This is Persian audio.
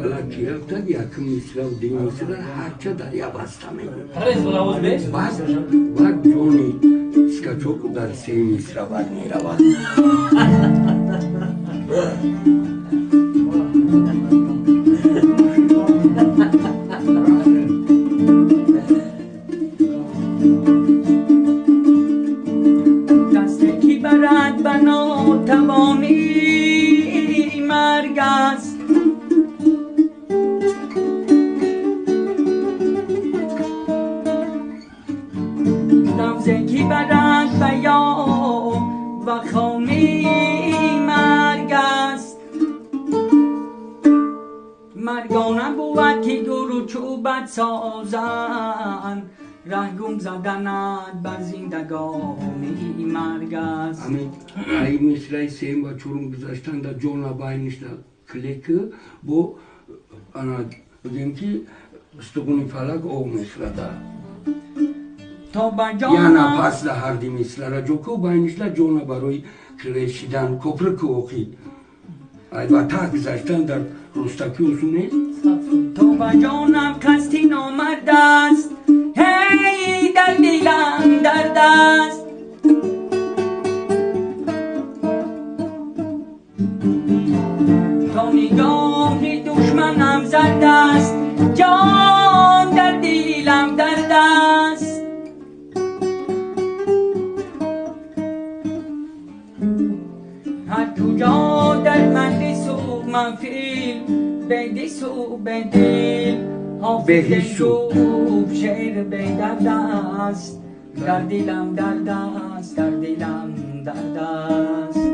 حالا گرفتد یکم میسره و دی میسره هرچه دریا بسته میگه بعد جونی اسکچوک در سه میسره بر میرود دسته کی برد بنا توانی مرگ است نوزه کی برد بیا و خامی مرگ است مرگانه بود که دور چوبت سازند رهگم زدند بر زندگانی مرگ است ای میسره سیم و چورم گذاشتن در جونا باینشتا کلیک بو انا بگیم که استقونی فلک او میسره دا تا با یا جانم پس در هر دی میسره را جوکو باینشتا جونا برای کلیشیدن کپر که اوخی ای با تا گذاشتن در روستاکی اوسو نیست تو با جانم کستی نامرد است هی در دیلم درد است تا نگاه دشمنم زرد است جان در دیلم درد است هر کجا در مجلس و محفل بدیس و بدل حافظ شوب شعر بدرد است در دلم درد است در دلم درد است